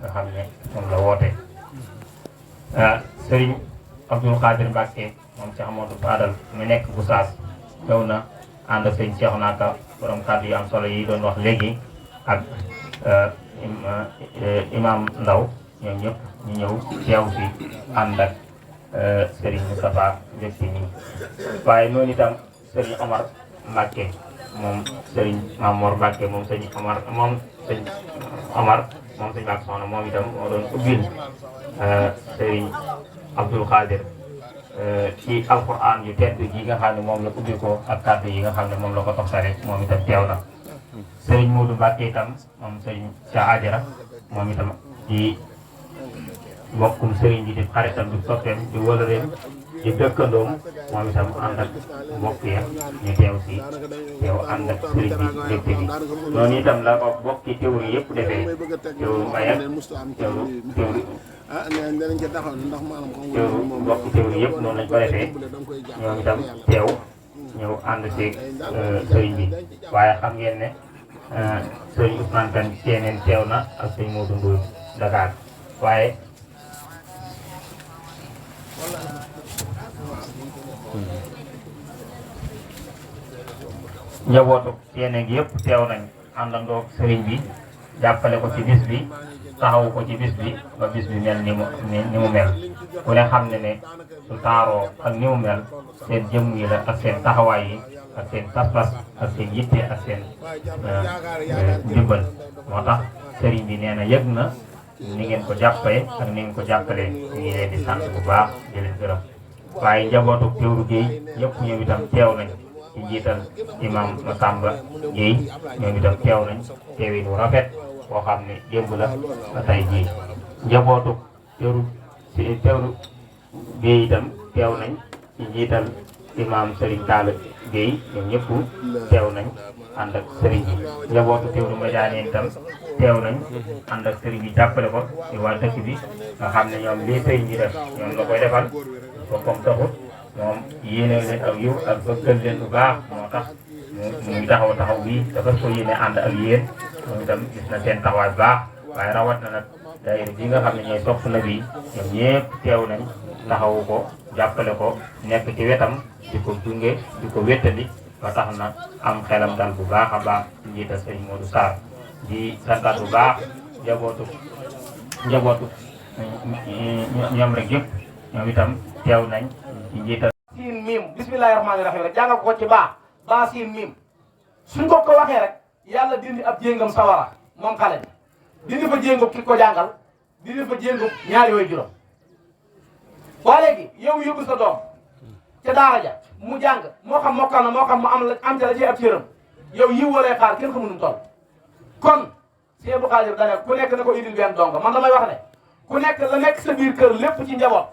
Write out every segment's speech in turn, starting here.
nga xam ne moom la woote Serigne Abdoul Khadir Mbacke moom Cheikh Amadou Fadal mu nekk Gossas ñëw na ànd ak sëñ Cheikh Naka borom kàddu yu am solo yi doon wax léegi ak imam Ndaw ñoom ñëpp ñu ñëw teew fi ànd ak Serigne Moustapha Mbeg si nii waaye noonu itam Serigne Omar Mbacke moom Serigne Mamor Mbacke moom sëñ Omar moom sëñ Mbacke soxna moom itam moo doon ubbil Serigne Abdoul Khadir ci alquran yu tedd yi nga xam ne moom la ubbi ko ak kàddu yi nga xam ne moom la ko toxtale moom itam teew na Serigne Modou Mbacke itam moom Serigne Cheikh Adjara moom itam ci mbokkum Serigne bi di xaritam di soppeem di wëlëreem di dëkkandoom moom itam ànd ak mbokk ya ñu teew si teew ànd ak Serigne bi lépp bi noonu itam la ko bokki teewlu yëpp defee teewlu Mbayal teewlu mbokki teewlu yëpp noonu lañ ko defee ñoom itam teew ñëw ànd si Serigne bi waaye xam ngeen ne Serigne Ousmane Kane Thiénène teew na ak Serigne Modou Ndour Dakar waaye njabootu Thiénène gi yëpp teew nañ àndandoo sëriñ bi jàppale ko ci bis bi taxawu ko ci bis bi ba bis bi mel ni mu mel ku ne xam ne ne su taaroo ak ni mu mel seen jëmm yi la ak seen taxawaay yi ak seen pas-pas ak seen yitte ak seen ndimbal moo tax sëriñ bi nee na yëg na ni ngeen ko jàppale ak ni ngeen ko jàppalee ñu ngi leen di sant bu baax di leen gërëm waaye njabootu Teewlu Guèye yëpp ñoom itam teew nañ ci njiital imam Massamba Guèye ñoom itam teew nañ teewin wu rafet boo xam ne démb la ba tey jii njabootu Teewlu Guèye itam teew nañ ci njiital imam Serigne Talla Guèye ñoom ñëpp teew nañ ànd ak Serigne bi njabootu Teewlu Madiané itam teew nañ ànd ak Serigne bi jàppale ko ci waa dëkk bi nga xam ne ñoom lii Serigne bi def ñoom la koy defal boppam taxut moom yéene leen ak yiw ak bëggal leen bu baax moo tax muy taxaw bii dafa ko yéene ànd ak yéen moom itam gis na seen taxawaay bu baax waaye rawat na nag daayira bi nga xam ne ñooy sopp na bi ñoom ñëpp teew nañ taxawu ko jàppale ko nekk ci wetam di ko gunge di ko wéttali ba tax na am xelam dal bu baax a baax njiital sëñ Modou Sarr di santaat bu baax njabootu ñoom rek yëpp ñoom itam teew nañ ci njiital siin miim bismillahi rahmaani rahim rek jàngal ko ci baa siin miim suñ ko waxee rek yàlla dindi ab jéngam sawara moom xale bi dindi fa jéngam ki ko jàngal dindi fa jéngam ñaari way juróom waa léegi yow yóbbu sa doom ca daara ja mu jàng moo xam mokkal na moo xam mu am ca la ci ab cëram yow yi waree xaar kenn xamu nu mu toll kon Sëñ Abdou Khadir dane ku nekk na ko indil benn donga man damay wax ne ku nekk la nekk sa biir kër lépp ci njaboot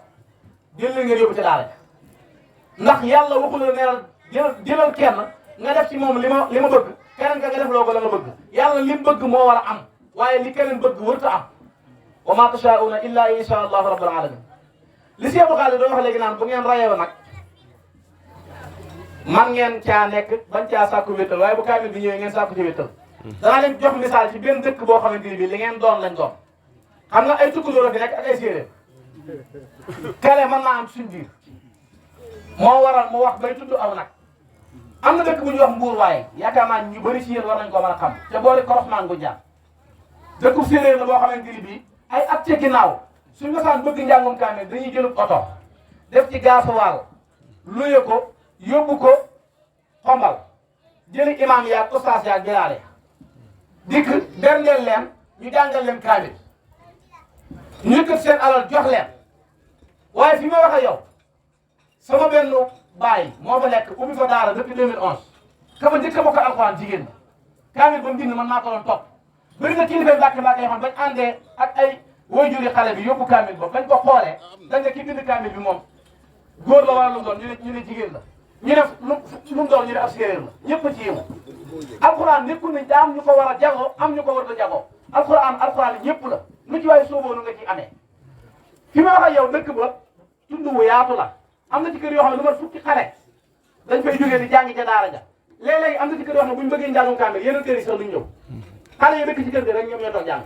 jël leen ngeen yóbbu ca daara ja ndax yàlla waxul la ne jëlal kenn nga def ci moom li ma bëgg keneen ka nga def loo ko la nga bëgg yàlla li mu bëgg moo war a am waaye li keneen bëgg wërta am wa ma tashaa'una illa insha allahu rabbul alamin li Sëñ Abdou Khadir doon wax léegi naan bu ngeen rayee nag man ngeen caa nekk bañ caa sàkku wéttal waaye bu kaamil bi ñëwee ngeen sàkku ci wéttal danaa leen jox misaal ci benn dëkk boo xamante ni bii li ngeen doon lañ doon xam nga ay tukkulóor fi nekk ak ay séeréer kale mën naa am suñ biir moo waral mu wax bay tudd aw nag am na dëkk bu ñuy wax mbuur waaye yaakaar naa ñu bëri ci yéen war nañ ko mën a xam te boori Korosmaan gu jaar dëkku séeréer la boo xamante ni bii ay at ca ginnaaw suñu masaan bëgg njàngum kaamil dañuy jëlub oto def ci gaasuwaal luye ko yóbbu ko xombal jëli imaam yaag ustaas yaag jëlaale dikk berndeel leen ñu jàngal leen kaamil ñu yëkkat seen alal jox leen waaye fi ma wax ak yow sama benn baay moo fa nekk ubbi fa daara depuis 2011 ka ma njëkk a bokk alxuraan jigéen ñi kaamil ba mu bind man maa ko doon topp bëri na kilifa mbàkke yoo xam bañ àndee ak ay waajuri xale bi yóbbu kaamil ba bañ ko xoolee dañ ne ki bind kaamil bi moom góor la wala lu mu doon ñu ne jigéen la ñu def lu mu doon ñu ne ab séeréer la ñëpp a ci yéemu alxuraan nekkul ne daa am ñu ko war a jagoo am ñu ko war a jagoo alxuraan ñëpp la lu ci waaye sooboo nu nga ci amee fi ma wax ak yow dëkk ba tund wu yaatu la am na ci kër yoo xam ne lu ma fukki xale dañ fay jógee di jàngi ca daara ja léeg-léeg am na ci kër yoo xam ne bu ñu bëggee njàngum kaamil yeneen kër yi sax duñ ñëw xale yi dëkk ci kër gi rek ñoom ñoo toog jàng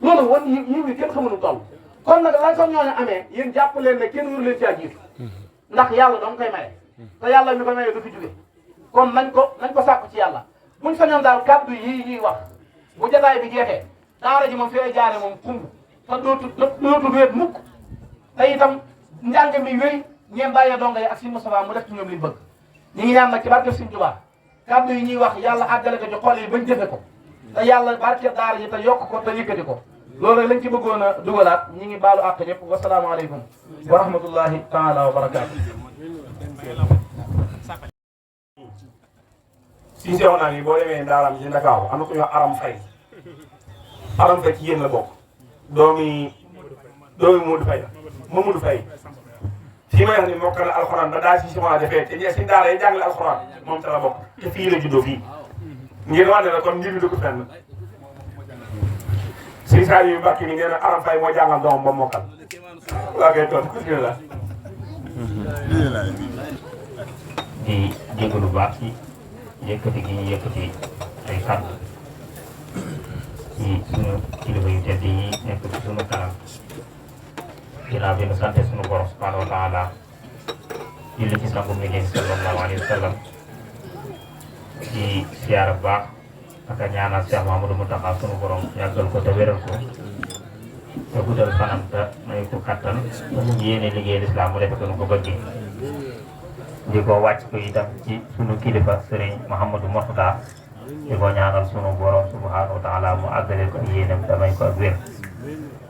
loolu wan yi kenn xamuñu toll kon nag lañ ko ñooñu amee yéen jàpp leen ne kenn waru leen caa jiitu ndax yàlla dong koy maye te yàlla mi koy maye du fi jóge kon nañ ko sàkku ci yàlla buñ sañoon daal kàddu yii ñuy wax bu jotaay bi jeexee daara ji moom fi lay jaare moom kumb te dootu wéet mukk te itam njàng mi wéy ngeen bàyyee donga yi ak Sëriñ Moustapha mu def ci ñoom liñ bëgg ñu ngi ñaan nag ci barke Sëriñ Tuubaa kàddu yi ñuy wax yàlla àggale ko ci xol yi bañ jëfe ko te yàlla barke daara ji te yokk ko te yëkkati ko loolu lañ ci bëggoon a dugalaat ñi ngi baalu àq ñëpp wasalaamaaleykum wa rahmatullahi taala wa barakaatu. si sew naa ni boo demee ndaaraam ci Ndakaaru am na ku ñuy wax Aram Faye ci yéen la bokk doomi Modou Faye Mamadou Faye fii may wax ni mokk na alxuraan ba daa si semence defee te si daara yi jàngale alxuraan moom ta la bokk te fii la juddoo fii ngir wànde na kon mbir mi du ko fenn si saa yu Mbàkke mi nee na Aram Faye moo jàngal doomam ba mokkal waa kay toon continue la di jégalu baax ci yëkkati gi ñu yëkkati ay kàddu ci sunu kilifa yu tedd yi nekk ci sunu kanam ginnaaw bi nu sante sunu borom subhanahu wa taala julli ci sangu mi leen sallallahu alayhi wa sallam di siyaara bu baax ak a ñaanal Cheikh Mamadou Mountakha sunu borom yàggal ko te wéral ko te guddal fanam te may ko kattan te mu yéene liggéey lislaam mu defe ko nu ko bëggee di ko wàcc ko itam ci sunu kilifa Serigne Mouhamadou Mourtada di ko ñaanal sunu borom subhanahu wa taala mu àggale ko ak yéenam te may ko ak wér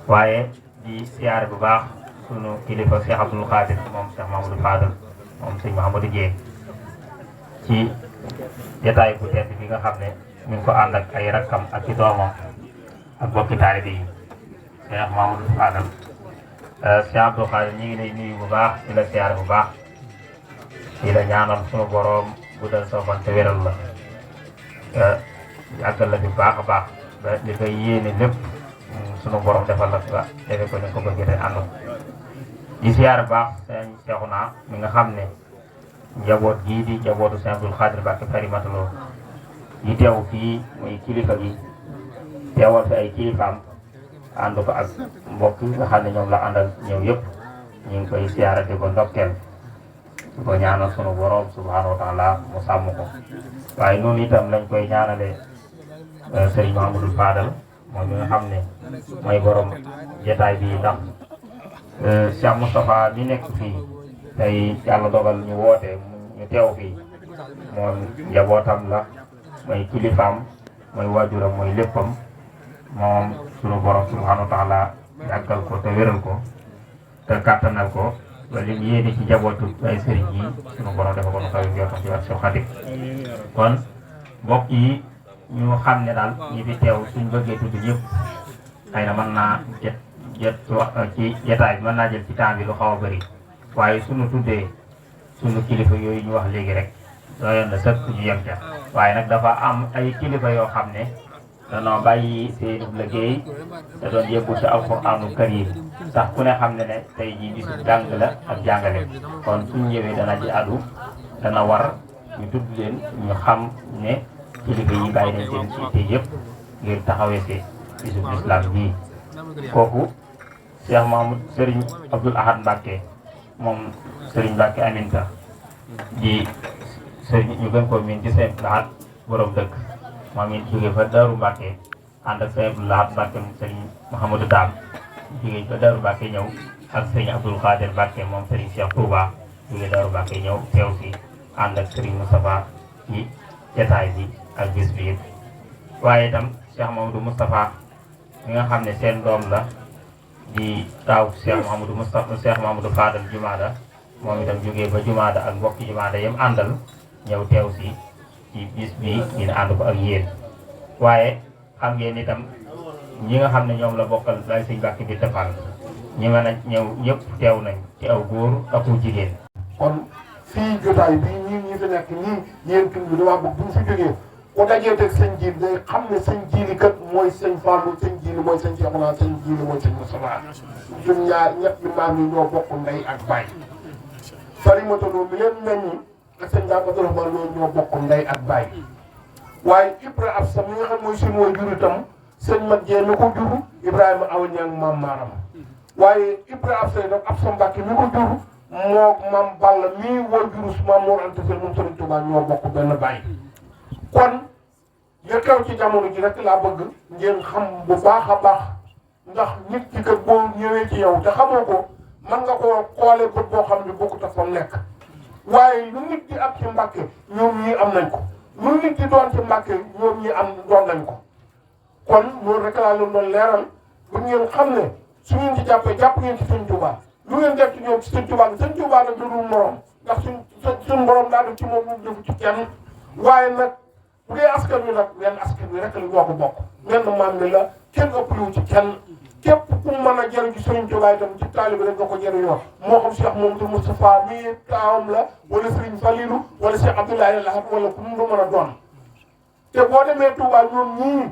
waaye di siyaare bu baax sunu kilifa Cheikh Abdoul Khadir moom Cheikh Mamadou Fadal moom sëñ Mouhamadou Dieng ci jotaay bu tedd bi nga xam ne ñu ngi ko ànd ak ay rakkam ak ci doomam ak bokki taalibe yi Cheikh Mamadou Fadal Cheikh Abdoul Khadir ñu ngi lay nuyu bu baax di la siyaare bu baax di la ñaanal sunu borom guddal sa fan te wéral la yàggal la bu baax a baax ba li koy yéene lépp sunu borom defal la nga defe ko ni ko bëggee te ànd di siyaare bu baax sëñ Cheikhouna mi nga xam ne njaboot gii di njabootu Sëñ Abdoul Khadir Mbacké Farimata Lo yi teew fii muy kilifa gi teewal fi ay kilifaam ànd ko ak mbokk yi nga xam ne ñoom la àndal ñëw yëpp ñu ngi koy siyaare di ko ndokkeel di ko ñaanal sunu borom subhanahu wa taala mu sàmm ko waaye noonu itam lañ koy ñaanale Serigne Mahamadou Fadal moom mi nga xam ne mooy borom jotaay bi ndax Cheikh Moustapha mi nekk fii tey yàlla dogal ñu woote ñu teew fii moom njabootam la mooy kilifaam mooy waajuram mooy léppam moom sunu borom subhanahu wa taala yàggal ko te wéral ko te kàttanal ko ba lim yéene ci njabootu ay sëriñ yi sunu borom dafa ko nu kaw njortam ci wax Cheikh Khadim kon mbokk yi ñu xam ne daal ñi fi teew suñ bëggee tudd ñëpp xëy na mën naa jët ci jotaay bi mën naa jël ci temps bi lu xaw a bëri waaye suñu tuddee suñu kilifa yooyu ñu wax léegi rek doyoon na sëkk ñu yem ca waaye nag dafa am ay kilifa yoo xam ne danoo bàyyi seen liggéey te doon yëngu ci alxuraanu karim sax ku ne xam ne ne tey jii bisu jàng la ak jàngale kon suñ ñëwee dana ci addu dana war ñu tudd leen ñu xam ne kilifa yi bàyyi nañ seen ci yëpp ngir taxawee si bisu islam bii kooku Cheikh Mamadou Serigne Abdoul Ahad Mbacké moom Serigne Mbacké Aminta di Serigne ñu gën koo miin ci Sëñ Abdoul Ahad borom dëkk moom it jógee fa Daaru Mbacké ànd ak Sëñ Abdoul Ahad Mbacké moom Serigne Mouhamadou Dam jógee fa Daaru Mbacké ñëw ak Serigne Abdoul Khadir Mbacké moom Serigne Cheikh Touba jógee Daaru Mbacké ñëw teew si ànd ak Serigne Moustapha ci jotaay bi ak bis bi yëpp waaye itam Cheikh Mamadou Moustapha mi nga xam ne seen doom la di taaw Cheikh Mamadou Moustapha Cheikh Mamadou Fadal Jumaada moom itam jógee ba Jumaada ak mbokki Jumaada yam àndal ñëw teew si ci bis bi dina ànd ko ak yéen waaye xam ngeen itam ñi nga xam ne ñoom la bokkal lay Sëñ Mbacké bi defal ñi mën a ñëw ñëpp teew nañ ci aw góor ak ku jigéen. kon fii jotaay bi ñi fi nekk ñii yéen tund bi dama bëgg bu ñu fi jógee ku dajee teg sëñ jiil day xam ne sëñ jiili kat mooy sëñ Fallou sëñ jiili mooy sëñ Cheikhouna sëñ jiili mooy sëñ Moustapha ñun ñaar ñetti maam yi ñoo bokk ndey ak baay Farimata Lo mi leen meññi ak sëñ Abdou Rahmane Lo ñoo bokk ndey ak baay waaye Ibra Absa mi nga xam mooy suñu waajur itam sëñ Mat Jee mi ko jur Ibrahima Awa Ñang maam Maaram waaye Ibrahima ab say nag ab sa Mbàkke mi ko jur moo maam Balla mii woo juru su maam Mor Anta Sali moom Sëriñ Tuubaa ñoo bokk benn baay kon li xew ci jamono ji rek laa bëgg ngeen xam bu baax a baax ndax nit ki kat boo ñëwee ci yow te xamoo ko mën nga koo xoolee bët boo xam ne bokkut ak fa mu nekk waaye lu nit di am ci Mbàkke ñoom ñii am nañ ko lu nit di doon ci Mbàkke ñoom ñii am doon nañ ko kon loolu rek laa leen doon leeral bu ngeen xam ne su ngeen ci jàppee jàpp ngeen ci Sëñ Tuubaa lu ngeen def ci ñoom ci Sëñ Tuubaa Sëñ Tuubaa nag du dul morom ndax suñ borom daa def ci moom lu defu ci kenn waaye nag bu dee askan wi nag wenn askan wi rek la ñoo ko bokk wenn maam mi la kenn ëppaliwu ci kenn képp ku mën a jëriñ ci Sëriñ Tuubaa itam ci taalibe rek nga ko jëriñoo moo xam Cheikh Mamadou Moustapha mii taawam la wala Sëriñ Falilou wala Cheikh Abdoulaye Lahad wala ku mu mën a doon te boo demee Touba ñoom ñii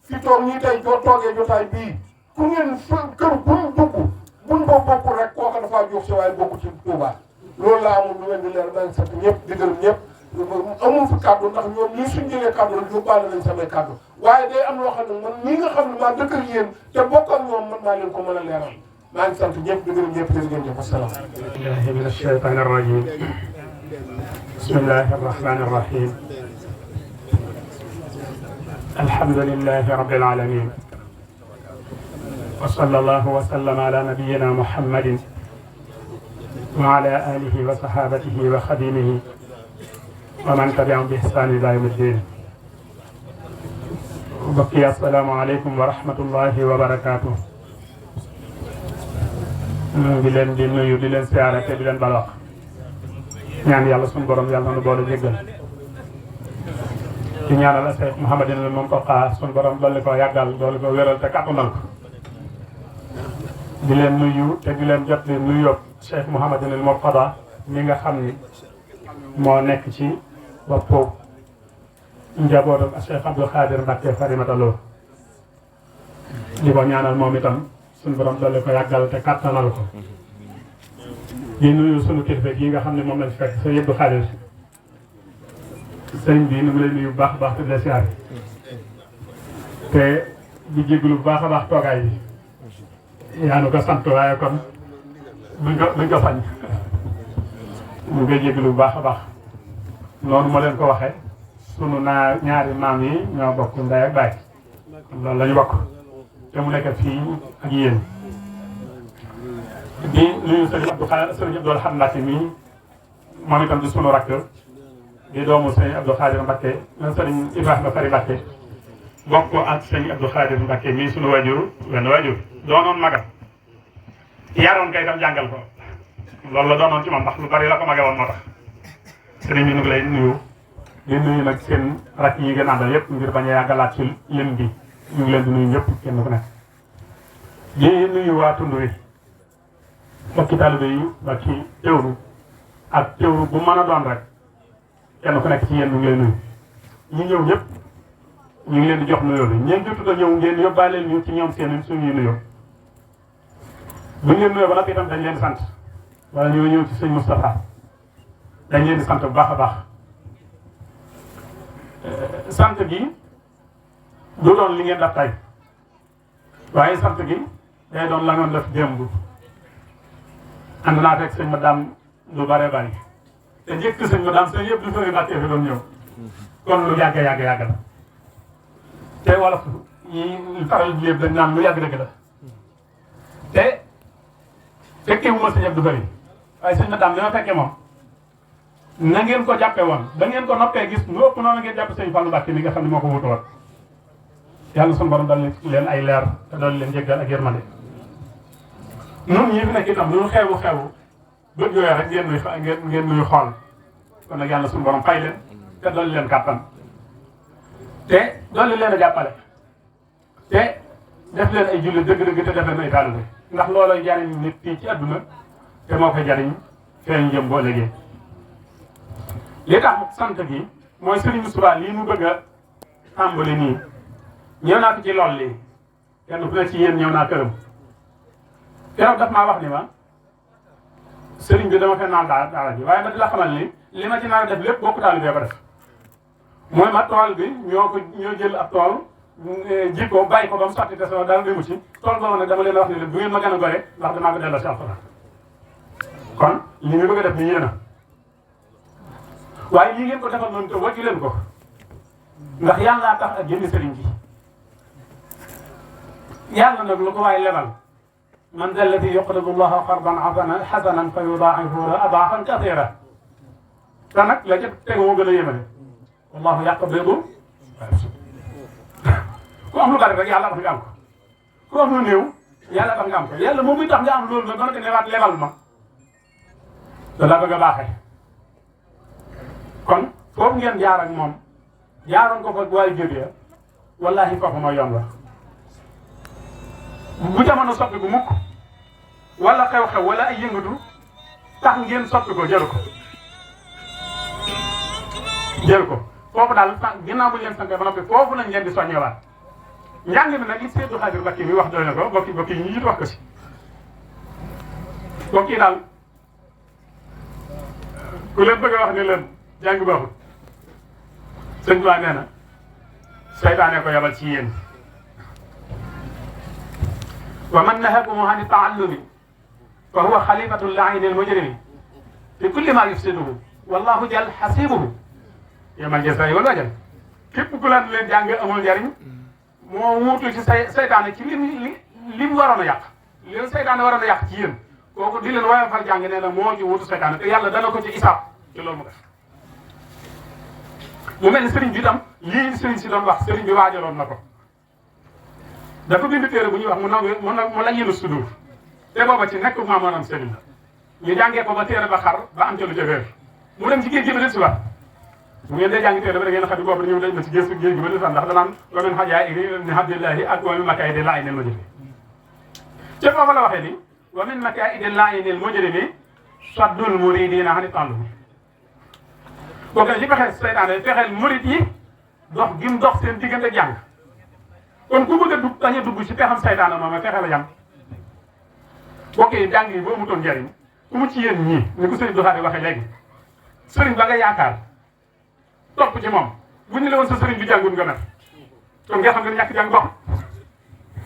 fi toog ñii tey joo toogee jotaay bii ku ngeen kër buñ dugg buñ ko bokk rek kooka dafaa jox si waaye bokku ci Touba loolu laa amul lu leen di leer maa ngi sant ñëpp di gërëm ñëpp amul fi kàddu ndax ñoom ñii suñ jëlee kàddu rek yóbbaale nañ samay kàddu waaye day am loo xam ne man ñii nga xam ne maa dëkk ak yéen te bokk ak ñoom man maa leen ko mën a leeral maa ngi sant ñëpp di gërëm ñëpp di ngeen jëf asalaam. billahi min ash-shaytan ar-rajim bismillahi ar-rahmani ar-rahim alhamdulillahi rabbil alamin wa sallallahu wa sallama ala nabiyyina muhammadin wa ala alihi wa sahabatihi wa khadimihi wa man tabi'ahum bi ihsan ila yawmi ddin mbokk yi assalaamu aleykum wa rahmatullahi wa barakaatuh ñu ngi leen di nuyu di leen siyaare te di leen bal wax ñaan yàlla suñu borom yàlla nu boole jéggal di ñaanal Cheikh Mouhamadou Mountakha suñu borom dolli ko yàggal dolli ko wéral te kàttanal ko di leen nuyu te di leen jot li nuyu Cheikh Mouhamadou Mourtada mi nga xam ni moo nekk ci boppu njabootam Cheikh Abdou Khadir Mbacké Farimata Lo di ko ñaanal moom itam suñu borom dolli ko yàggal te kàttanal ko di nuyu sunu kilifa yi nga xam ne moom lañ fekk sa Abdou Khadir sëriñ bi nu mu lay nuyu bu baax a baax te di la siyaare te di jégalu bu baax a baax toogaay bi yaa nu ko sant waaye kon duñ ko sañ ñu ngi jégalu bu baax a baax noonu ma leen ko waxee sunu ñaari maam yi ñoo bokk ndey ak baay loolu la ñu bokk te mu nekk fii ak yéen di nuyu sëriñ Abdou Lahad Mbacké mi moom itam di sunu rakk di doomu sëriñ Abdou Khadir Mbacké sëriñ Ibrahima Fari Mbacké bokk ak sëriñ Abdou Khadir Mbacké mii sunu wajur wenn wajur doonoon magam yaroon kay tam jàngal ko loolu la doonoon ci moom ndax lu bari la ko mage woon moo tax sëriñ bi ñu ngi lay nuyu di nuyu nag seen rakk yi ngeen àndal yëpp ngir bañ a yàggalaat ci lim bi ñu ngi leen di nuyu ñëpp kenn ku nekk di nuyu waa tund wi mbokki taalibe yi mbokki teewlu ak teewlu bu mën a doon rek kenn ku nekk ci yéen ñu ngi lay nuyu ñi ñëw ñëpp ñu ngi leen di jox nuyoo bi ñeen jotut a ñëw ngeen yóbbaale ñu ci ñoom seen suñuy nuyoo bu ñu leen nuyoo ba noppi itam dañ leen di sant wala ñoo ñëw ci sëñ Moustapha dañ leen di sant bu baax a baax sant gi du doon li ngeen def tey waaye sant gi day doon la ngeen def démb ànd naa fekk sëñ ma daam lu bare bari te njëkk sëñ ma daam sëñ yëpp du fëri Mbacké fi doon ñëw kon lu yàgg la te wolof yi faral di lépp dañ naan lu yàgg dëgg la te fekkee wu ma sëñ Abdou Fari waaye sëñ ma daam li ma fekkee moom na ngeen ko jàppe woon da ngeen ko noppee gis lu ëpp noonu ngeen jàpp sëñ Fallou Mbacké mi nga xam ne moo ko wutu woon yàlla sunu borom dal leen ay leer te dal leen jéggal ak yërmande ñun ñii fi nekk itam lu xewu bët yooyu rek ngeen nuy xool kon nag yàlla sunu borom fay leen te dal leen kàttan te dolli leen a jàppale te def leen ay julli dëgg-dëgg te def leen ay taalibe ndax loolooy jariñ nit fii ci àdduna te moo koy jariñ feeñ jëm boo léegi li tax sant gi mooy Serigne Moustapha lii mu bëgg a tàmbali nii ñëw naa ko ci lool lii kenn ku ne ci yéen ñëw naa këram keroog daf maa wax ni ma Serigne bi dama fee naan daara ji waaye ma di la xamal ni li ma ci naan def lépp bokk taalibe ko def mooy ma tool bi ñoo jël ab tool ji ko bàyyi ko ba mu sotti te soo dara demu ci tool boobu nag dama leen wax ne leen bu ngeen ma gën a gore ndax damaa ko delloo si alxuraan kon li nga bëgg a def ni yéen a waaye lii ngeen ko defal noonu te wàccu leen ko ndax yàlla tax ak jënd sëriñ bi yàlla nag lu ko waay lebal man da alladi yuqridu llaha qardan hasanan fa yudaa'ifu adaafan kasiira te nag la ca tegu moo gën a yéemale wallahu yaqbidu ku am lu bari rek yàlla tax nga am ko ku am lu néew yàlla tax nga am ko yàlla moom muy tax nga am loolu nag dana ko newaat lebal ma da la bëgg a baaxee kon foofu ngeen jaar ak moom jaaroon ko fa waaye jëriñ wallahi foofu mooy yoon la bu jamono soppi bu mukk wala xew-xew wala ay yëngatu tax ngeen soppi ko jëru ko foofu daal ginnaaw bu ñu leen sante ba noppi foofu lañ leen di soññewaat njàng mi nag li Seydou Khadir Mbacké mi wax doy na ko bokki yi ñu jiitu wax ko si bokki daal ku leen bëgg a wax ne leen jàng baaxul sëñ Ba nee na seytaane ko yabal ci yéen wa man nahakum an taallumi fa huwa xalifatu llaini almujrimi fi kulli ma yufsiduhu wallahu jal xasibuhu yamal jasay wal wajal képp ku leen jàng amul njariñ moo wuutu ci seytaane ci lim waroon a yàq li seytaane waroon a yàq ci yéen kooku di leen waaye fal jàng nee na moo ci wuutu seytaane te yàlla dana ko ci isaab ci loolu mu def mu mel ni sëriñ bi itam lii sëriñ si doon wax sëriñ bi waajaloon na ko dafa bind téere bu ñuy wax mu la yéenu sudur te booba ci nekk maamoonam sëriñ la ñu jàngee ko ba téere ba xar ba am ca lu ca réer mu dem ci géej gi ba del si waat bu ngeen dee jàngi téere ba da ngeen xam ne boobu dañu dañ na ci géej gi ba del si waat ndax danaan wa min hajaa'ihi abdillahi ak wa min makaa'idi laa'inil mujrimi ca foofa la waxee ni wa min makaa'idi laa'inil mujrimi saddul muridiina ani ta'allumi bokk na ci pexe seytaane fexeel murid yi dox gim dox seen diggante jàng kon ku bëgg a dugg dañuy dugg ci pexam seytaane moom fexe la jàng bokk yi jàng yi boo amutoon njariñ ku mu ci yéen ñii ni ko sëriñ Doxaari waxee léegi sëriñ ba nga yaakaar topp ci moom bu ñu la woon sa sëriñ bi jàngut nga mer kon nga xam nga ñàkk jàng baaxut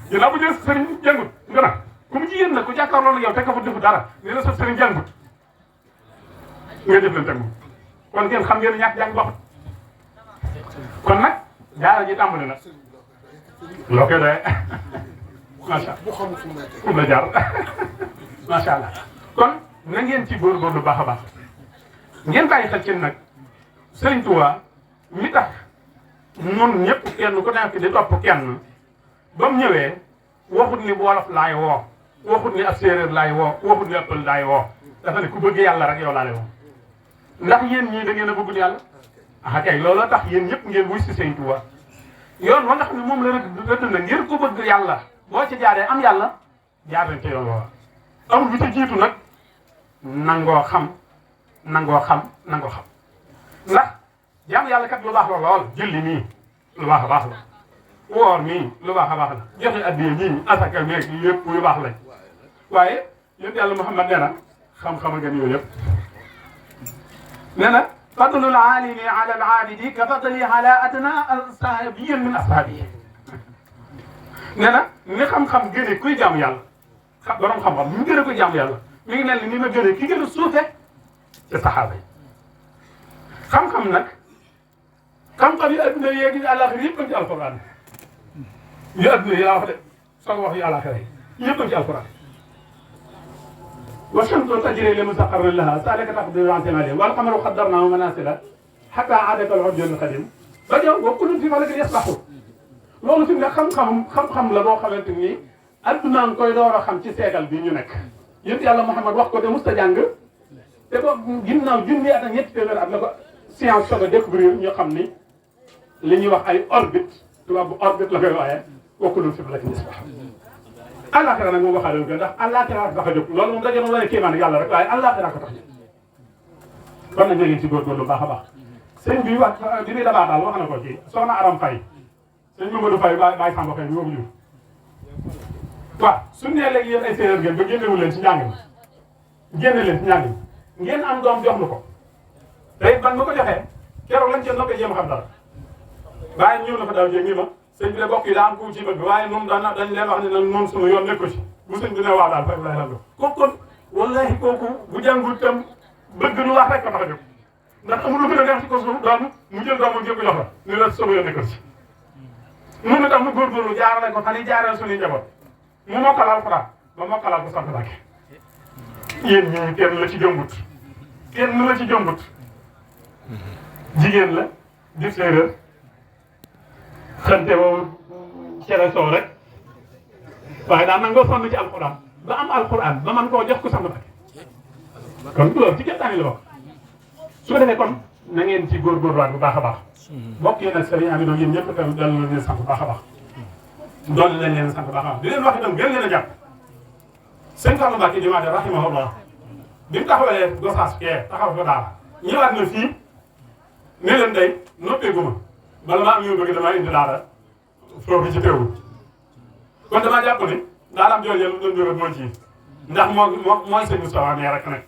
ginnaaw bu ñu sa sëriñ jàngut nga mer ku mu ci yéen nag ku jàkkaarloo ak yow te ka fa defu dara ne la sa sëriñ jàngut nga jëflante ak moom kon ngeen xam ngeen ñàkk jàng baaxut kon nag daara ji tàmbali na loo koy doyee macha allah fu la jaar macha allah kon na ngeen ci góorgóorlu baax a baax ngeen bàyyi xel ci nag Sëriñ Tuubaa mi tax ñun ñëpp kenn ku nekk di topp kenn ba mu ñëwee waxut ni wolof laay woo waxut ni ab séeréer laay woo waxut ni ab pël laay woo dafa ne ku bëgg yàlla rek yow laa lay woo ndax yéen ñii da ngeen a bëggul yàlla ah kay looloo tax yéen ñëpp ngeen wuy si Sëriñ Tuubaa yoon wa nga xam ne moom la rëdd na ngir ku bëgg yàlla boo ci jaaree am yàlla jaar nañ ca yoon woowa amul bi ci jiitu nag nangoo xam ndax jaam yàlla kat lu baax la lool julli nii lu baax a baax la woor nii lu baax a baax la joxe addiya nii asaka meeg lépp yu baax lañ waaye yéen yàlla Muhammad nee na xam-xam a gën yooyu yëpp nee na fadlul aalimi ala al aabidi ka fadli ala adna sahabiyin min ashaabihi nee na ni xam-xam gëne kuy jaamu yàlla borom xam-xam mu gën a koy jaamu yàlla mi ngi mel ni ma gëne ki gën a suufe ci saxaaba yi xam-xam nag xam-xam yi adduna yeegi yi àllaaxira yëpp ci alquran yi adduna yi laa wax de soog wax yi àllaaxira yi yëpp ci alquran wa shamsun tajri li mustaqarrin laha zaalika taqdiiru al-aziiz al-aliim wal qamara qaddarnaahu manaazila hattaa aada kal-urjuuni al-qadiim ba jox wa kullun fii falakin yasbahuun loolu fi mu ne xam-xam la boo xamante ni adduna nga koy door a xam ci seegal bi ñu nekk yéen yàlla Muhammad wax ko de musta jàng te ba ginnaaw junni at ak ñetti téeméer at la ko science soog a découvrir ñu xam ni li ñuy wax ay orbite tubaab bu orbite la koy waaye wa kullun fii falakin yasbahuun àllaaxira nag moom waxaale wu ko ndax àllaaxira tax a jóg loolu moom dañoo wane kéemaan yàlla rek waaye àllaaxira ko tax jóg kon nag ñu ngi ci góorgóorlu baax a baax sëñ bi wax bi muy dabaa daal wax na ko ci soxna Aram Faye sëñ Mamadou Faye Baye Samba Faye bi boobu ñu waaw suñu nee léegi yéen ay séeréer ngeen ba génnewul leen ci njàng mi génne leen ci njàng mi ngeen am doom jox nu ko te it ban ma ko joxee keroog lañ cee noppee jéem a xam dara bàyyi ñëw na fa daaw jéeg nii ma sëñ bi de bokk yi daa am ku ci bëgg waaye moom dañ leen wax ne nag moom sunu yoon nekku ci bu sëñ bi ne waaw daal fekk lay xam kooku kon wallahi kooku bu jàngul tam bëgg lu wax rek ko tax a jóg ndax amul lu gën a neex ci ko suuf doom mu jël doomam jël ko jox la ni la sama yoon nekku ci mun itam mu góorgóorlu jaarale ko fan yi jaarale suñuy njaboot mu mokkal alxuraan ba mokkal ko sant Mbàkke yéen ñii kenn la ci jëmbut kenn la ci jëmbut jigéen la di séeréer xante boobu cere soow rek waaye daan nangoo sonn ci alxuraan ba am alxuraan ba man koo jox ko sant Mbàkke kon loolu ci gerte la bokk su ko defee kon na ngeen ci góorgóorluwaat bu baax a baax bokk yi nag sëriñ Amidou yéen ñëpp tamit dal leen sant bu baax a baax doon lañ leen sant bu baax a baax di leen wax itam gën leen a jàpp sëñ Fallou Mbacke Jumaade rahimahullah bi mu taxawalee Gosaas kee taxaw ko daal ñëwaat na fii ne leen day noppeegu ma bala maa am ñu bëgg damaa indi daara foofu ci teewul kon damaa jàpp ne daaraam jooju yëpp doon jóge mooy ci ndax mooy sëñ Moustapha mais rek nag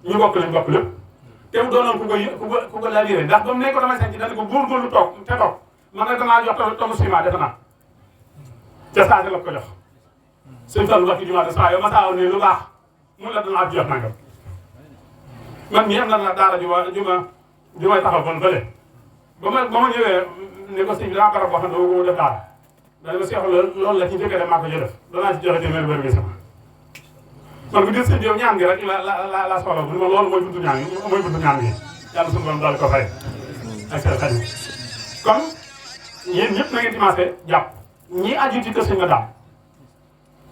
ñu bokk lañ bokk lépp te mu doonoon ku ko laaliré ndax ba mu ne ko damay sañ ci dana ko góorgóorlu toog te toog man nag danaa jox tomu ciment defe naa ca saasi la ko jox sëñ Fallou Mbacke Jumaade saa yoo ma taaw ne lu baax mun la danaa jox nangam man mii am na daara ju may taxaw bon fële ba ma ñëwee ne ko sëñ bi daa barab boo xam ne dama ko def daara dana ma seexal loolu la ci njëkkee dem maa ko def danaa ci joxe téeméer bër bi sama man bu dee sëñ bi yow ñaan gi rek la soxla bu ma loolu mooy buntu ñaan gi yàlla suñu borom daal ko fay ak seen xarit kon yéen ñëpp na ngeen commencé jàpp ñi aju ci kër sëñ ma daam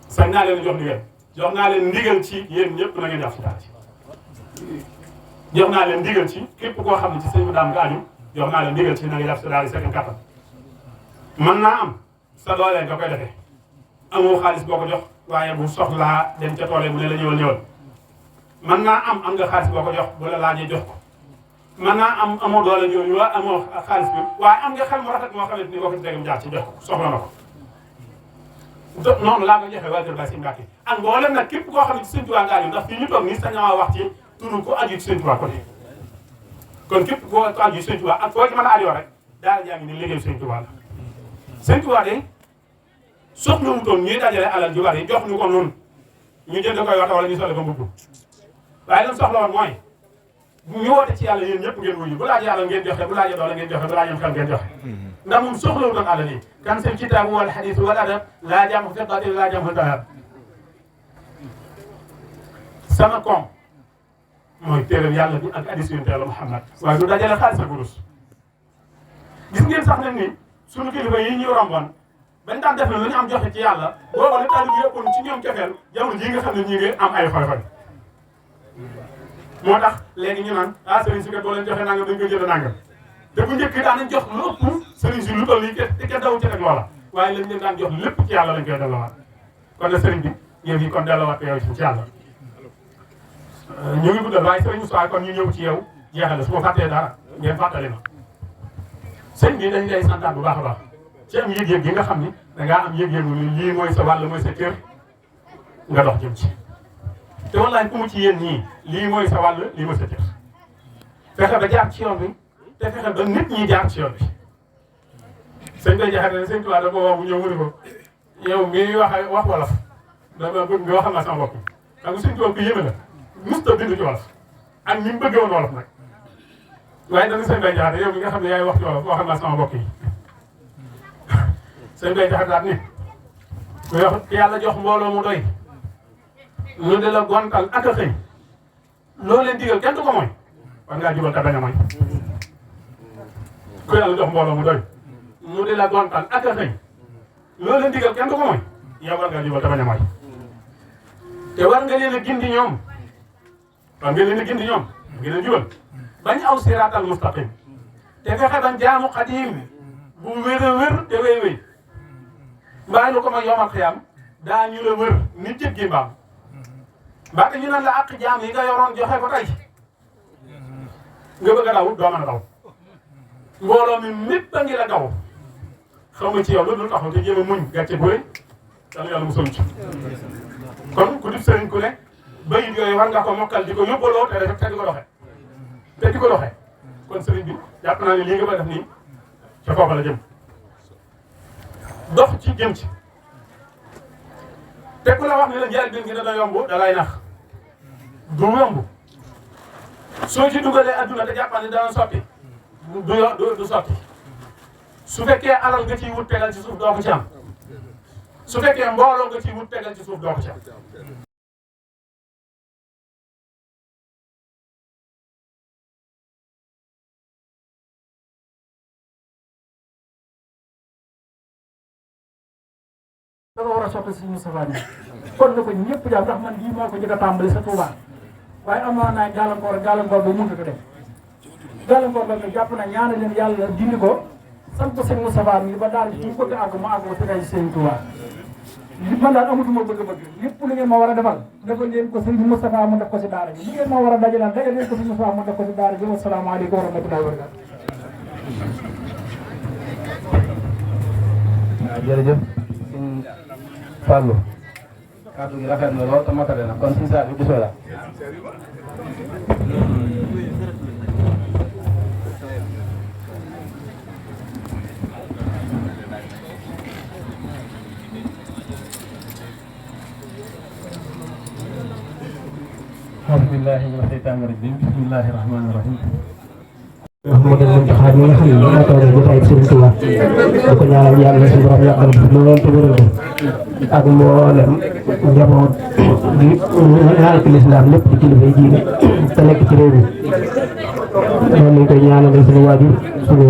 sañ naa leen jox naa leen ndigal ci yéen ñëpp na ngeen jàpp ci daal ci jox naa leen ndigal ci képp koo xam ne ci sëñ ma daam nga aju jox naa leen ndigal ci na nga jàpp si daal di sekk kattan mën naa am sa doole nga koy defee amoo xaalis boo ko jox waaye bu soxlaa dem ca tool bu ne la ñëwal mën naa am nga xaalis boo ko jox bu la laajee jox ko mën naa amoo doole ñooñu waa amoo xaalis bi waaye am nga xel mu rafet moo xamante ni boo ko ci dégam jaar ci jox ko soxla na ko noonu laa ko joxe waa Kër Baye Mbacke ak mboolem nag képp koo xam ne ci Sëñ Tuubaa nga aju ndax fii ñu toog nii sañ naa wax ci turu ko aju ci Sëñ Tuubaa côté kon képp koo aju ci Sëñ Tuubaa ak foo ci mën a ajoo rek daal jaa ngi ni liggéey Sëñ Tuubaa la Sëñ Tuubaa de soxla wutoon ñuy dajale alal ju bari jox ñu ko noonu ñu jënd koy waxta wala ñu soxla ko mbubb waaye lam soxla woon mooy ñu woote ci yàlla yéen ñëpp ngeen wuyu bu laajee yàlla ngeen joxe bu laajee doole ngeen joxe bu laajee xel ngeen joxe ndax moom soxla wutoon alal yi kan seen kitaabu wal xadiis wal adab laa jam fiqati laa jam dahab sama koom mooy téeréb yàlla bi ak hadiis yonent Yàlla Muhammad waaye du dajale xaalis ak wurus gis ngeen sax nag ni sunu kilifa yi ñu romboon bañ daan def lu ñu am joxe ci yàlla booba la taalibe yi yëppoon ci ñoom cofeel jamono jii nga xam ne ñi ngi am ay xoy-xoy moo tax léegi ñu naan sëriñ si kat boo leen joxe nangam dañ koy jënd nangam te bu njëkk daan nañ jox lu ëpp sëriñ si lu toll nii te kenn dawu ci rek loola waaye lañ leen daan jox lépp ci yàlla lañ koy delloowaat kon la sëriñ bi yow yi kon delloowaat ko yow ci yàlla ñu ngi guddal waaye sëriñ Moussa kon ñu ñëw ci yow jeexale su ma fàttee dara ngeen fàttali ma sëñ bi dañ lay santaat bu baax a baax ci am yëg-yëg gi nga xam ni dangaa am yëg-yëgu ni lii mooy sa wàll mooy sa cër nga dox jëm ci te wallaay ku mu ci yéen ñii lii mooy sa wàll lii mooy sa cër fexe ba jaar ci yoon bi te fexe ba nit ñi jaar ci yoon bi sëñ bay jaxate ne sëñ Tuubaa da ko woo mu ñëw mu ne ko yow mii wax wolof dama bëgg nga waxal ma sama bopp xam nga sëñ Tuubaa ku yéeme la musta bind ci wolof ak ñi mu bëggee woon wolof nag waaye dana sëñ bay jaxate yow mi nga xam ne yaay wax ci wolof waxal ma sama bopp yi sëñ bay jaxate daal ni ku yàlla jox mbooloo mu doy ñu di la gontal ak a xëy loo leen digal kenn du ko mooy war ngaa jubal te bañ a mooy ku yàlla jox mbooloo mu doy ñu di la gontal ak a xëy loo leen digal kenn du ko mooy yow war ngaa jubal te bañ a mooy te war nga leen a gindi ñoom ngeen a jubal bañ aw siraatal mustaqim te fexe bañ jaamu xadiim bu wér a wér te wéy wéy mbaa ñu ko ma yomal xiyam daa ñu la wër ni jéggi mbaam mbaa ñu naan la àq jaam yi nga yoroon joxe ko tey nga bëgg a daw doo mën a daw mbooloo mi mépp a ngi la daw xaw ma ci yow lu dul taxaw te jéem a muñ gàcce bu rëy yàlla yàlla musal ci kon ku dib sëriñ ku ne bayit yooyu war nga ko mokkal di ko yóbbaloo te di ko doxe kon sëriñ bi jàpp naa ne lii nga ba def nii ca foofa la jëm dox ci jëm ci te ku la wax ne la jaay gën gi dana yomb da lay nax du yomb soo ci dugalee adduna te jàppal ni dana sotti du sotti su fekkee alal nga ciy wut tegal ci suuf doo ko ci am su fekkee mbooloo nga ciy wut tegal ci suuf doo ko ci am. dafa war a sotti si Moustapha Niasse kon na ko ñëpp jàpp ndax man lii moo ko njëkk a tàmbali sa Touba waaye amoon naa gàllankoor ba mënut a dem gàllankoor ba nag jàpp na ñaanal leen yàlla dindi ko sant sëñ Moustapha mi ba daal fi mu bëgg a àgg mu àgg ba fi ngay sëñ Touba li man daal amatuma bëgg-bëgg lépp lu ngeen ma war a defal defal leen ko sëñ Moustapha mu def ko si daara ji li ngeen ma war a dajalal dajal leen ko sëñ Moustapha mu def ko si daara ji wasalaamaaleykum wa rahmatullahi wa barakatuh. waaw jërëjëf sëñ Fallou kàddu gi rafet na lool te matale na kon sëñ Saar bi bisoo la أعوذ بالله من الشيطان الرجيم بسم الله الرحمن الرحيم Mouhamadou Mountakha mi nga xam ne moo toog jotaay Sëriñ Tuubaa di ko ñaanal yàlla suñu borom yàggal fi lool te wéral ko ak mboolem njaboot di ñaanal ci lislaam lépp di kilifa yi diine te nekk ci réew mi noonu lañ koy ñaanal suñu waajur suñu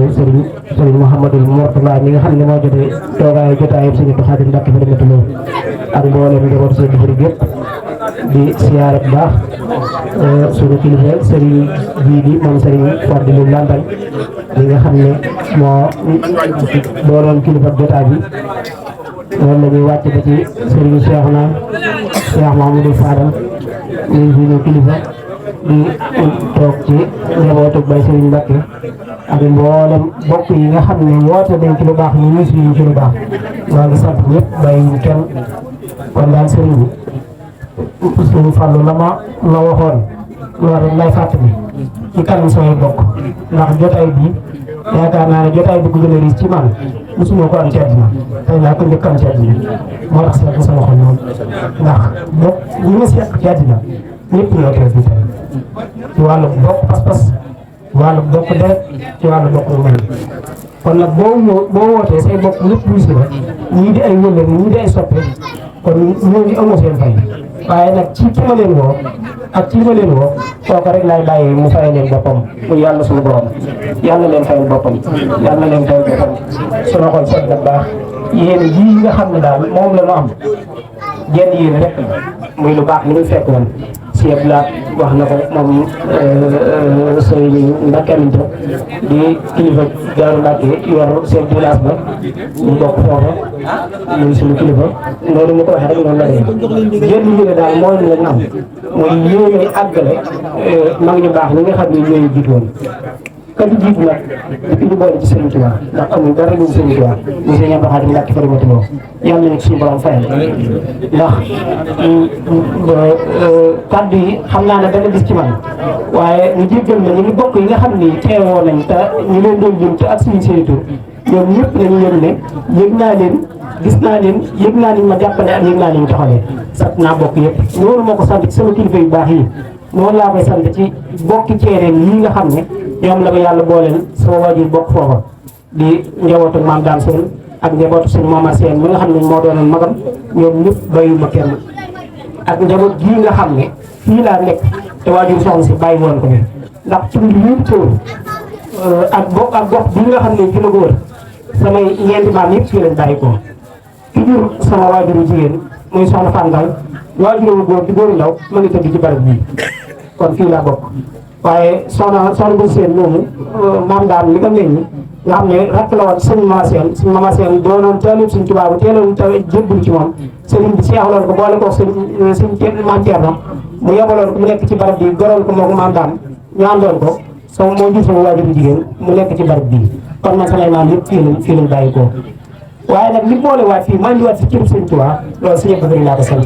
sëriñ Mouhamadou Mourtada mi nga xam ne moo jotee toogaayu jotaayam Sëriñ Abdou Khadir Mbacké Farimata Lo ak mboolem njaboot seen defar gépp di siyaare bu baax suñu kilifa sëriñ bii di moom sëriñ Fadilou Landal li nga xam ne moo doonoon kilifa jotaay bi loolu la ñuy wàcc ba ci sëriñ Cheikhouna Cheikh Mahamadou Fadal ñu ngi fi kilifa di toog ci njabootu Baye Sëriñ Mbacké ak mboolem bokk yi nga xam ne woote nañ ci lu baax ñu ñu suñu ci lu baax waa ngi sant ñëpp bàyyiwuñ kenn kon daal sëriñ bi Sëriñ Fallou la ma la waxoon loolu rek lay fàttali ci kanam samay bokk ndax jotaay bi yaakaar naa ne jotaay bi ko gën a riis ci man mosuma ko am ci àddina tey laa ko njëkk am ci àddina moo tax seetlu sama xol lool ndax bokk ñi ma seq ci àddina ñëpp ñoo teew fii tey ci wàllu bokk pas-pas wàllu bokk deret ci wàllu bokk lu mel kon nag boo wootee say bokk ñëpp wuy si la ñii di ay wëllëg ñii di ay soppe kon ñooñu amoo seen fay waaye nag ci ki ma leen woo ak ci ma leen woo kooku rek laay bàyyi mu fay leen boppam muy yàlla suñu borom yàlla leen fayal boppam yàlla leen fayal boppam sunu xol seet na baax yéen ji nga xam ne daal moom la ñu am jenn yéen rek muy lu baax li ñu fekk woon si yëpp laat wax na ko moom sëriñ Mbacké Aminta di kilifa Daaru Mbacké yor seen village ba ñu bokk foofa muy suñu kilifa loolu mu ko waxee rek noonu la dee jenn yéen daal mooy li nga am mooy yéene àggale mag ñu baax li nga xam ne ñooy jiitu woon ka ci jiitu nag depuis ñu boole ci Sëriñ Tuubaa ndax amul dara lu Sëriñ Tuubaa muy Sëriñ Abdou Khadir Mbacké Farimata Lo yàlla nañu suñu borom fayal ndax kàddu yi xam naa ne dana gis ci man waaye ñu jéggal ma ñu ngi bokk yi nga xam ni teewoo nañ te ñu leen doon jëm ci ak suñu seeni tur ñoom ñëpp nañu yëg ne yëg naa leen gis naa leen yëg naa leen ma jàppale ak yëg naa leen taxalee sant naa bokk yëpp noonu moo ko sant ci sama kilifa yu baax yi noonu laa koy sant ci bokki ceereen yi nga xam ne ñoom la ko yàlla booleel sama waajur bokk foofa di njabootu maam Dame Sène ak njabootu suñu Momar Sène mi nga xam ne moo doonoon magam ñoom ñëpp bàyyiwuma kenn ak njaboot gii nga xam ne fii laa nekk te waajur soxna si bàyyi woon ko fi ndax ci yëpp ci woon ak gox bii nga xam ne fi la ko wër samay ñeenti maam yëpp fii lañ bàyyi ko ki jur sama waajuru jigéen muy soxna Fandal waajuru góor di góoru ndaw ma ngi tëdd ci barab bii kon fii laa bokk waaye soxna bu seen moomu maam daam li ko meññ nga xam ne rakk la woon sëñ Mama Sène doonoon taalib Sëñ Tuubaa bu teeloon jébbul ci moom sëriñ bi seexaloon ko boole ko sëñ maam Thierno mu yebaloon ko mu nekk ci barab bi goroon ko moom maam daam ñu àndoon ko sama moo jur sama waajuru jigéen mu nekk ci barab bii kon man samay maam yëpp fii lañ bàyyi ko waaye nag li boole waat fii man di waat si cërub Sëñ Tuubaa loolu si ñëpp bëri laa ko sant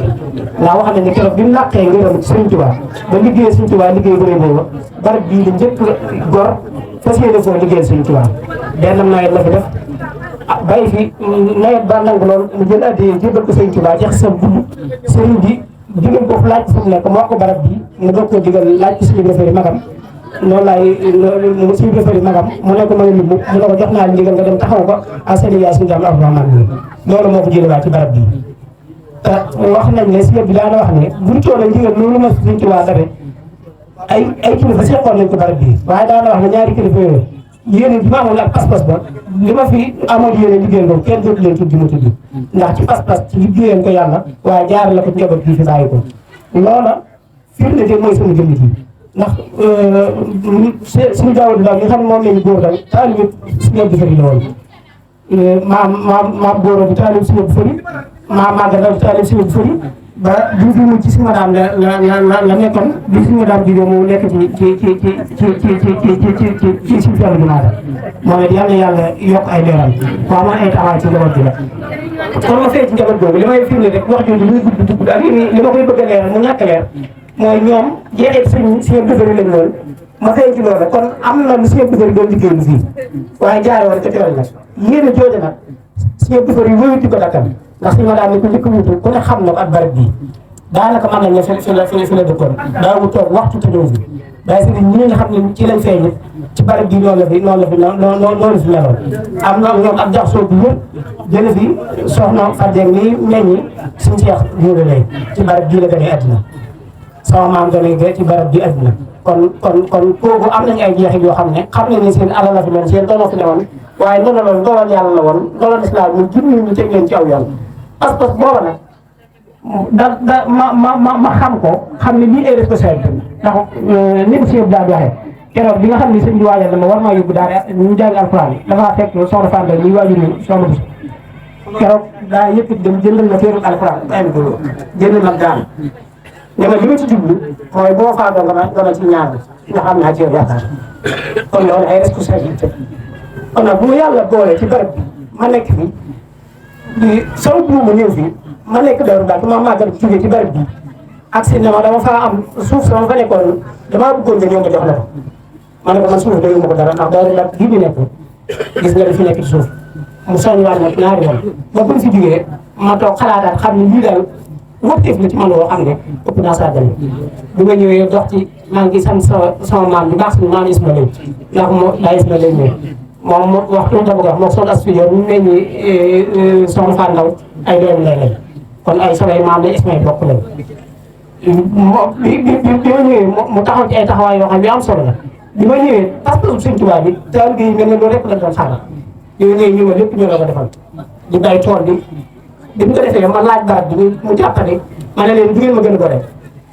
ndax wax nañ ne keroog bi mu làqee ngërëm ci Sëñ Tuubaa ba liggéey Sëñ Tuubaa liggéey bu rëy booba barab bii la njëkk gor fas yéene koo liggéey Sëñ Tuubaa benn nawet la fi def bàyyi fi nawet ba nangu lool mu jël addi jébal ko sëñ Tuubaa jeex sa gudd sëriñ bi digal ko laaj fu mu nekk mu wax ko barab bi mu doog ko digal laaj ko suñu defari magam noonu laay suñu defari magam mu ne ko ma ngi mu ne ko jox naa la ndigal nga dem taxaw ko asali yaa suñu jaam Abdourahmane bi loolu moo ko jëlewaat ci barab bi te wax nañ ne sëñ bi daana wax ne buñ toll ndigal loolu ma sëñ Tuubaa dabe ay kilifa seqoon nañ ko barab bi waaye daana wax ne ñaari kilifa yooyu yéene bi ma amoon ak pas-pas ba li ma fi amoon yéene liggéeyal boobu kenn dootu leen tudd ma tudd ndax ci pas-pas ci liggéeyal ko yàlla waaye jaar la ko njaboot bi fi bàyyi ko loola firnde de mooy sama jëmm ji ndax suñu Daawuda Ndaw mi nga xam ne moom lañu góor dal taalibe suñu Abdou Fari la woon maam góor bi taalibe suñu Abdou Fari maam Maga Ndaw taalibe suñu Abdou Fari ba bi fi mu ci suñu daam la nekkoon bi suñu daam jógee mu nekk ci suñu fàllu jumaata moom it yàlla yàlla yokk ay leeram waaw man ay taxawaay ci njaboot bi la kon ma fee ci njaboot boobu li may firnde rek wax jooju muy gudd ak li ma koy bëgg a leeral mu ñàkk leer mooy ñoom jeexit suñu dëgëri lañ loolu ma fee ci loolu kon am na lu suñu dëgëri doon liggéey lu fii waaye jaare woon ca teewal nag yéen a jooju nag suñu dëgëri wóyuti ko dakkal ndax suñu ma daan ne ku njëkk wutu ku ne xam na ko ak barab bii daanaka mën nañ ne fi la dëkkoon daawu toog waxtu te ñëw fi waaye si ñi nga xam ne ci lañ feeñ ci barab bii noonu la fi meloon am na ñoom ak jaxasoo bu wër jële fi soxna Fadjeng ni meññi suñu seex jóobe lay ci barab bii la gënee àddina sama maam gënee ci barab bii àddina kon kooku am nañu ay jeexit yoo xam ne xam nañ ne seen alal la fi mel seen dono fi ne woon waaye noonu loolu doolal yàlla la woon doolal islam ñu jur ñu teg leen ci aw yoon pas-pas booba nag ma xam ko xam ne lii ay responsabilité ndax ni monsieur Bla waxee keroog bi nga xam ne sëñ bi waajal na ma war maa yóbbu daara ñu jàng alxuraan yi dafa fekk soxna Fane ñuy waajur ñu soxna Bousso keroog daa yëkkati dem jëndal ma téerul alxuraan ay ko jëndal ma daan nga li ma ci jublu mooy boo faatoo nga ma ci ñaar nga xam naa ci yow yaakaar kon loolu ay responsabilité kon nag bu ma yàlla boole ci barab bi ma nekk fi di sama buuma ñëw fii ma nekk Daaru daal dama màggal jógee ci barab bi ak si ne ma dama faa am suuf sama fa nekkoon damaa bëggoon nga ñëw nga jox la ko ma ne ko man suuf doyuma ko dara ndax Daaru daal gii bi nekk gis nga li fi nekk ci suuf mu soññiwaat nag ñaari yoon ba buñ fi jógee ma toog xalaataat xam ne lii daal wóoteef la ci man woo xam ne ëpp naa saa gën bi ma ñëwee dox ci maa ngi sant sama maam bi baax suñu maam Isma lay ndax moo daa Isma lay ñëw moom waxtu mu tabax wax moom soxna Asfiya ñu meññi soxna Fane Ndaw ay doom lay lañ kon ay samay maam la Isma bokk lañ bi ma ñëwee mu taxaw ci ay taxawaay yoo xam ne yu am solo la bi ma ñëwee parce que Sëñ Tuubaa bi taal bi mel ne loolu rek lañ doon xaaral yooyu ñëwee ñu ma lépp ñu la ko defal di bay tool bi mu ko defee ma laaj barab bi mu jàppale ma ne leen du ngeen ma gën a ko def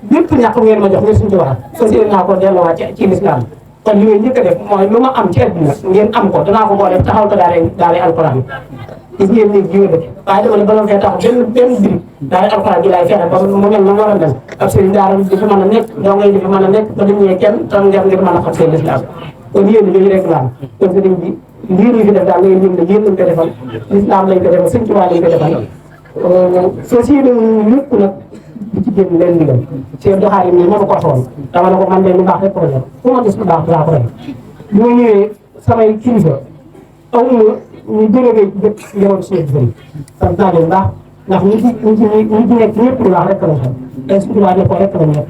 bépp ñàkk ngeen ma jox ngeen Sëñ Tuubaa fas yéene naa ko delloowaat ci lislaam kon li may njëkk a def mooy lu ma am ci àdduna ngeen am ko danaa ko boole taxaw ko daal alxuraan gis ngeen ni jiw dëkk waaye dama ne ba doon fee taxaw benn birig daal alxuraan ji laay fexe ba mu mel na war a mel ab sëriñ daara di fi mën a nekk doo ngay di fi mën a nekk ba dañ ñee kenn tam ngeen ngir mën a xam seen lislaam kon yéen ñooñu rek la am kon sëriñ bi lii ñu fi def daal ngay yëg ne yéen lañ ko defal lislaam lañ ko defal Sëñ Tuubaa lañ ko defal soo si yéen lépp nag di ci génn leen ndigal seen doxaari nii ma ko waxoon dama ne ko man de lu baax rek ko def fu ma gis lu baax dinaa ko def bi ma ñëwee samay kilifa amuma ñu délégué jëpp yow suñu bëri sant naa leen baax ndax ñi ci nekk ñëpp lu baax rek la xam te Sëñ Tuubaa ne ko rek la nekk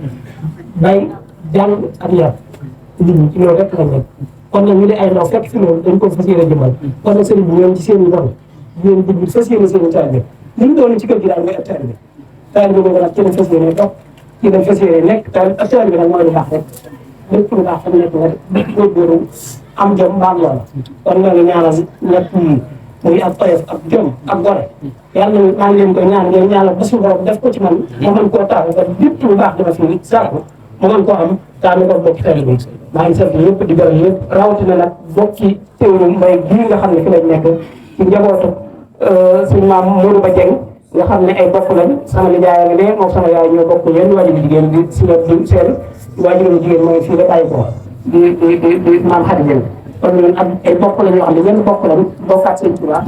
bay jàng ak yar nit ñi ci loolu rek la nekk kon nag ñu ne ay ndaw fekk fi loolu dañ ko fas yéene jëmbal kon nag sëriñ bi ñoom ci seen i doon ñoom dugg fas yéene seen i taalibe li ñu doon ci kër gi daal mooy ak taalibe taalibe boobu nag ci lañ fas yéene dox ci lañ fas yéene nekk taalibe nag mooy lu baax rek lépp lu baax xam nekk nga def góorgóorlu am jom mbaam loola kon ñoo ngi ñaanal ñett yi muy ak toyof ak jom ak gore yàlla maa ngi leen koy ñaan ngeen ñaanal ba suñu borom def ko ci man ma mën koo taal ba lépp lu baax dama fi sàkku ma mën koo am taal ko bokk taalibe maa ngi sant yëpp di gërëm yëpp rawatina nag bokki teewlu mbay bii nga xam ne fi lañ nekk ci njabootu suñu maam Mourou Ba Dieng nga xam ne ay bokk lañ sama nijaay nga ne moom sama yaay ñoo bokk yéen waajur jigéen di si di seen waajur jigéen mooy fii la bàyyi ko di maam Xadi Dieng kon ñun ak ay bokk lañ yoo xam ne yenn bokk lañ bokkaat Sëñ Tuubaa